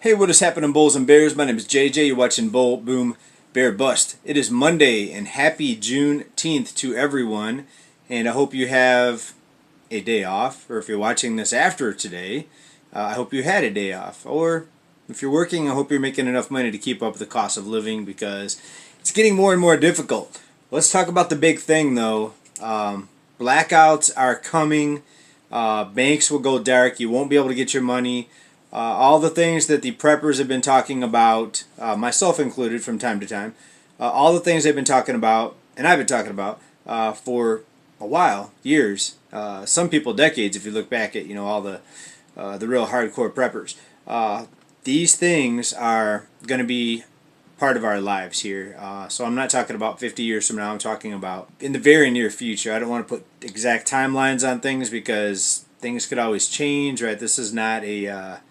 Hey, what is happening, Bulls and Bears? My name is JJ. You're watching Bull, Boom, Bear, Bust. It is Monday, and happy Juneteenth to everyone. And I hope you have a day off, or if you're watching this after today, I hope you had a day off. Or if you're working, I hope you're making enough money to keep up with the cost of living because it's getting more and more difficult. Let's talk about the big thing, though. Blackouts are coming. Banks will go dark. You won't be able to get your money. All the things that the preppers have been talking about, myself included from time to time, all the things they've been talking about, and I've been talking about for a while, years, some people decades if you look back at all the real hardcore preppers. These things are going to be part of our lives here. So I'm not talking about 50 years from now, I'm talking about in the very near future. I don't want to put exact timelines on things because things could always change, right? This is not a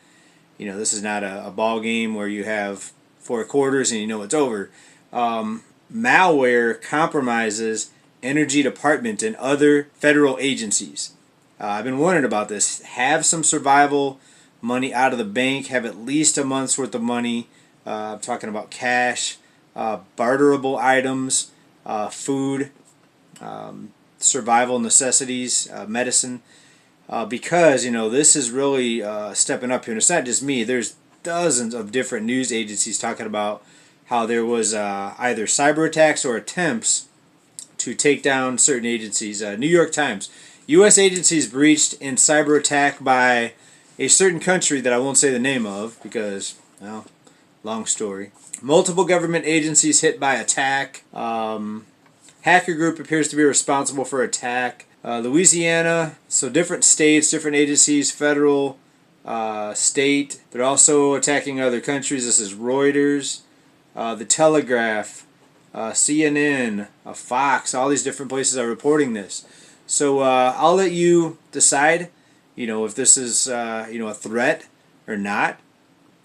ball game where you have 4 quarters and you know it's over. Malware compromises Energy Department and other federal agencies. I've been wondering about this. Have some survival money out of the bank. Have at least a month's worth of money. I'm talking about cash, barterable items, food, survival necessities, medicine. Because this is really stepping up here. And it's not just me. There's dozens of different news agencies talking about how there was either cyber attacks or attempts to take down certain agencies. New York Times. U.S. agencies breached in cyber attack by a certain country that I won't say the name of because, well, long story. Multiple government agencies hit by attack. Hacker group appears to be responsible for attack. Louisiana, so different states, different agencies, federal, state. They're also attacking other countries. This is Reuters, The Telegraph, CNN, Fox. All these different places are reporting this. So I'll let you decide, if this is a threat or not,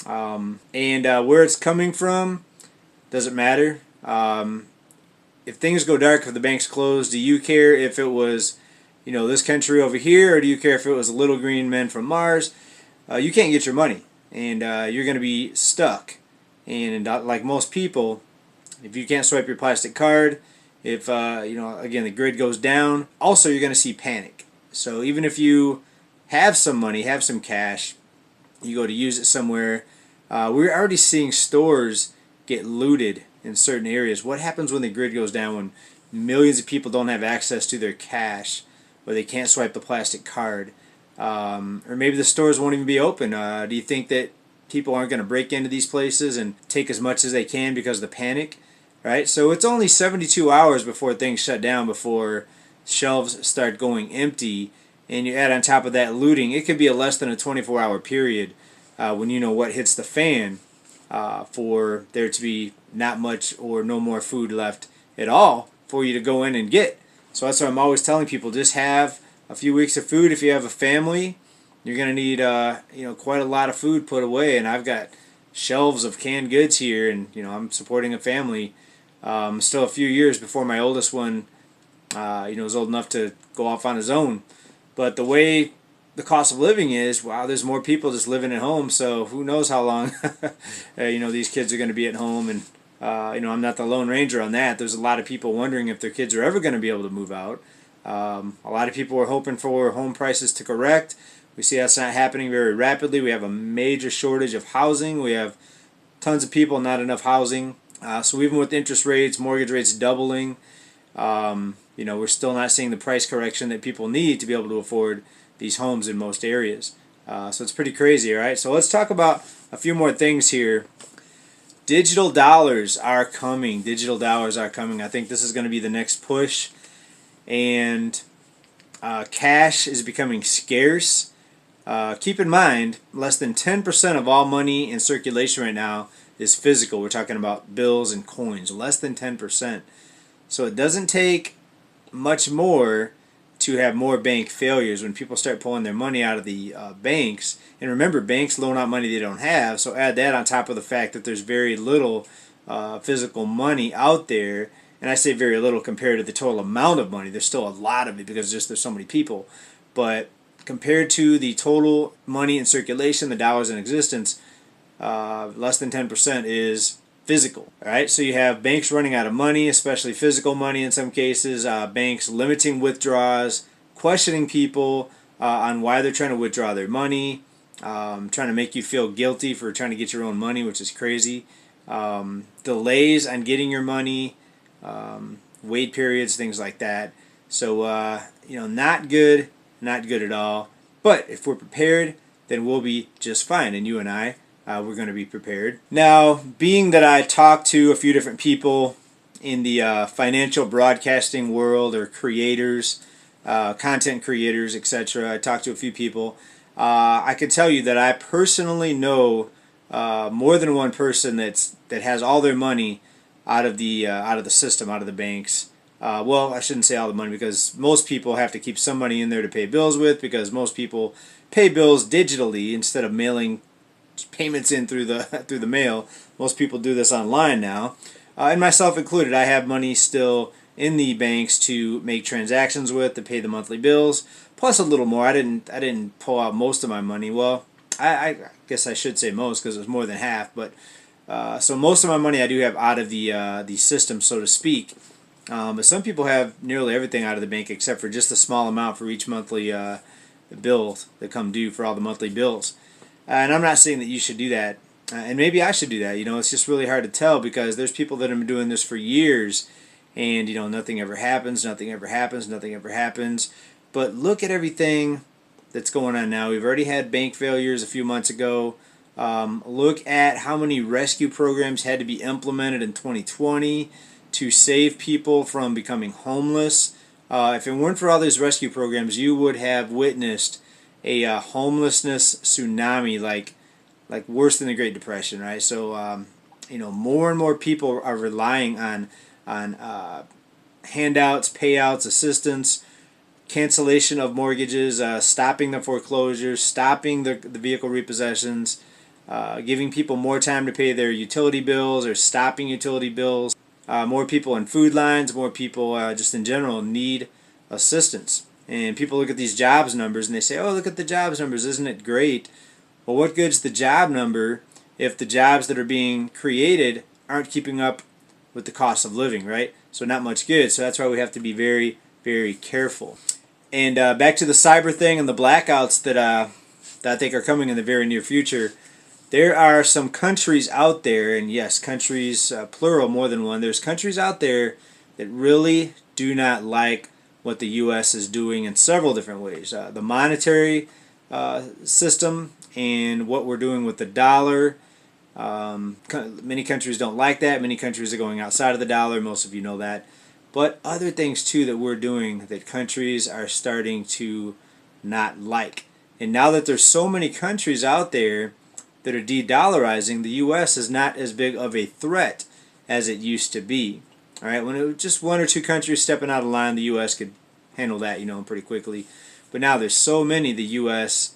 and where it's coming from. Doesn't matter. If things go dark, if the bank's closed, do you care if it was this country over here, or do you care if it was little green men from Mars? You can't get your money, and you're going to be stuck. And like most people, if you can't swipe your plastic card, if again the grid goes down, also you're going to see panic. So even if you have some money, have some cash, you go to use it somewhere. We're already seeing stores get looted in certain areas. What happens when the grid goes down, when millions of people don't have access to their cash, or they can't swipe the plastic card, or maybe the stores won't even be open? Do you think that people aren't going to break into these places and take as much as they can because of the panic? Right? So it's only 72 hours before things shut down, before shelves start going empty, and you add on top of that looting, it could be a less than a 24-hour period when what hits the fan for there to be not much or no more food left at all for you to go in and get. So that's why I'm always telling people, just have a few weeks of food. If you have a family, you're going to need quite a lot of food put away, and I've got shelves of canned goods here, and I'm supporting a family. Still a few years before my oldest one is old enough to go off on his own. But the way the cost of living is, wow, there's more people just living at home, so who knows how long these kids are going to be at home. And I'm not the Lone Ranger on that. There's a lot of people wondering if their kids are ever going to be able to move out. A lot of people are hoping for home prices to correct. We see that's not happening very rapidly. We have a major shortage of housing. We have tons of people, not enough housing. So even with interest rates, mortgage rates doubling, we're still not seeing the price correction that people need to be able to afford these homes in most areas. So it's pretty crazy, all right? So let's talk about a few more things here. Digital dollars are coming. Digital dollars are coming. I think this is going to be the next push. And cash is becoming scarce. Keep in mind, less than 10% of all money in circulation right now is physical. We're talking about bills and coins. Less than 10%. So it doesn't take much more to have more bank failures when people start pulling their money out of the banks. And remember, banks loan out money they don't have, so add that on top of the fact that there's very little physical money out there. And I say very little compared to the total amount of money. There's still a lot of it because there's so many people. But compared to the total money in circulation, the dollars in existence, less than 10% is physical. All right, so you have banks running out of money, especially physical money in some cases. Banks limiting withdrawals, questioning people on why they're trying to withdraw their money, trying to make you feel guilty for trying to get your own money, which is crazy. Delays on getting your money, wait periods, things like that. So not good, not good at all. But if we're prepared, then we'll be just fine. And you and I, we're going to be prepared. Now, being that I talked to a few different people in the financial broadcasting world, or creators, content creators, etc., I talked to a few people. I can tell you that I personally know more than one person that has all their money out of the system, out of the banks. Well, I shouldn't say all the money, because most people have to keep some money in there to pay bills with, because most people pay bills digitally instead of mailing payments in through the mail. Most people do this online now, and myself included. I have money still in the banks to make transactions with, to pay the monthly bills, plus a little more. I didn't pull out most of my money. Well, I guess I should say most, because it was more than half. But so most of my money I do have out of the system, so to speak. But some people have nearly everything out of the bank, except for just a small amount for each monthly bill that come due for all the monthly bills. And I'm not saying that you should do that, and maybe I should do that. It's just really hard to tell, because there's people that have been doing this for years, and nothing ever happens, nothing ever happens, nothing ever happens. But look at everything that's going on now. We've already had bank failures a few months ago. Look at how many rescue programs had to be implemented in 2020 to save people from becoming homeless. If it weren't for all these rescue programs, you would have witnessed a homelessness tsunami, like worse than the Great Depression, right? So more and more people are relying on handouts, payouts, assistance, cancellation of mortgages, stopping the foreclosures, stopping the vehicle repossessions, giving people more time to pay their utility bills, or stopping utility bills. More people in food lines, more people just in general need assistance. And people look at these jobs numbers and they say, oh, look at the jobs numbers, isn't it great? Well, what good's the job number if the jobs that are being created aren't keeping up with the cost of living, right? So not much good. So that's why we have to be very, very careful. And back to the cyber thing and the blackouts that I think are coming in the very near future. There are some countries out there, and yes, countries, plural, more than one. There's countries out there that really do not like what the U.S. is doing in several different ways. The monetary system and what we're doing with the dollar. Many countries don't like that. Many countries are going outside of the dollar. Most of you know that. But other things too that we're doing that countries are starting to not like. And now that there's so many countries out there that are de-dollarizing, the U.S. is not as big of a threat as it used to be. All right, when it was just one or two countries stepping out of line, the U.S. could handle that, pretty quickly. But now there's so many, the U.S.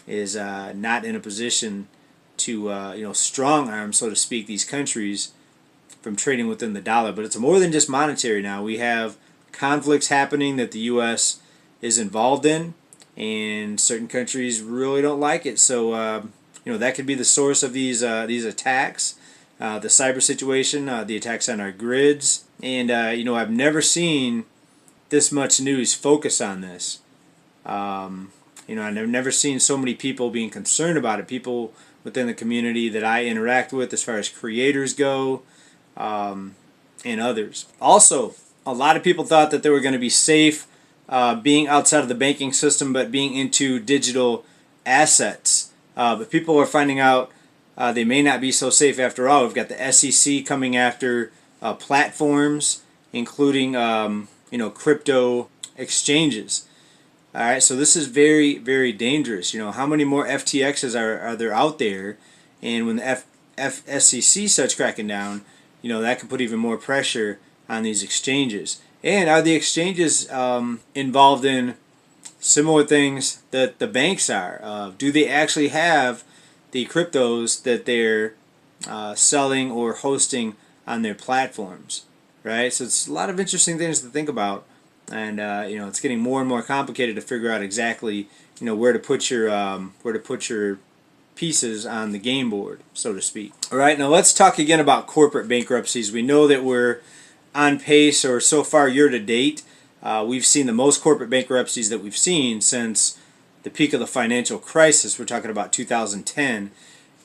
is not in a position to, strong arm, so to speak, these countries from trading within the dollar. But it's more than just monetary now. We have conflicts happening that the U.S. is involved in, and certain countries really don't like it. So, that could be the source of these attacks. The cyber situation, the attacks on our grids. And, I've never seen this much news focus on this. I've never seen so many people being concerned about it. People within the community that I interact with, as far as creators go, and others. Also, a lot of people thought that they were going to be safe being outside of the banking system, but being into digital assets. But people are finding out they may not be so safe after all. We've got the SEC coming after platforms, including crypto exchanges. All right, so this is very, very dangerous. How many more FTXs are there out there? And when the SEC starts cracking down, that could put even more pressure on these exchanges. And are the exchanges involved in similar things that the banks are? Do they actually have the cryptos that they're selling or hosting on their platforms? Right? So it's a lot of interesting things to think about. And it's getting more and more complicated to figure out exactly where to put your pieces on the game board, so to speak. All right, now let's talk again about corporate bankruptcies. We know that we're on pace, or so far year to date, we've seen the most corporate bankruptcies that we've seen since the peak of the financial crisis. We're talking about 2010.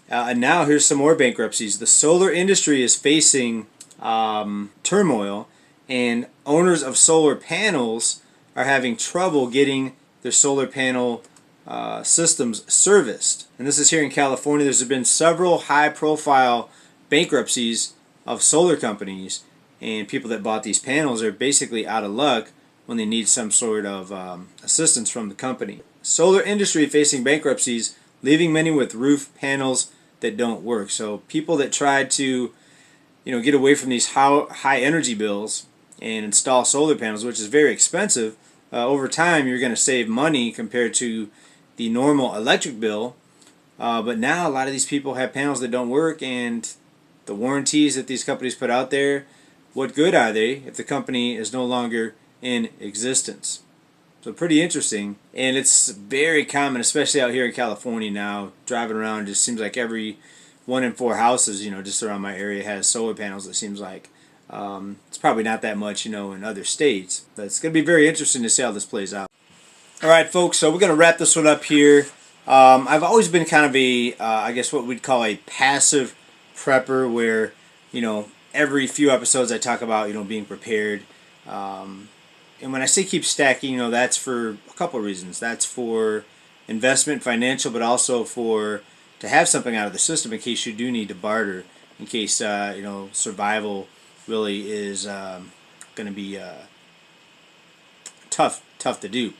And now here's some more bankruptcies. The solar industry is facing turmoil, and owners of solar panels are having trouble getting their solar panel systems serviced. And this is here in California. There's been several high-profile bankruptcies of solar companies, and people that bought these panels are basically out of luck when they need some sort of assistance from the company. Solar industry facing bankruptcies, leaving many with roof panels that don't work. So people that tried to, get away from these high energy bills and install solar panels, which is very expensive, over time you're going to save money compared to the normal electric bill. But now a lot of these people have panels that don't work, and the warranties that these companies put out there, what good are they if the company is no longer in existence? So pretty interesting, and it's very common, especially out here in California now. Driving around, it just seems like every 1 in 4 houses, just around my area has solar panels. It seems like it's probably not that much, in other states, but it's going to be very interesting to see how this plays out. All right, folks. So we're going to wrap this one up here. I've always been kind of a, I guess what we'd call a passive prepper, where every few episodes I talk about being prepared. And when I say keep stacking, that's for a couple of reasons. That's for investment, financial, but also to have something out of the system in case you do need to barter, in case survival really is going to be tough to do.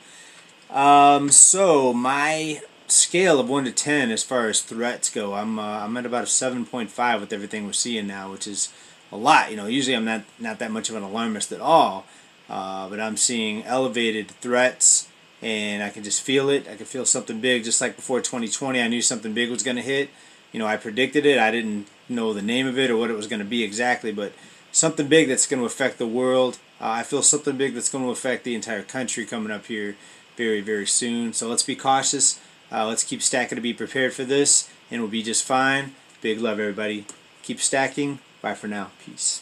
So my scale of 1 to 10 as far as threats go, I'm at about a 7.5 with everything we're seeing now, which is a lot. Usually I'm not that much of an alarmist at all. But I'm seeing elevated threats, and I can just feel it. I can feel something big, just like before 2020. I knew something big was going to hit. I predicted it. I didn't know the name of it or what it was going to be exactly, but something big that's going to affect the world. I feel something big that's going to affect the entire country coming up here very, very soon. So let's be cautious. Let's keep stacking to be prepared for this, and we'll be just fine. Big love, everybody. Keep stacking. Bye for now. Peace.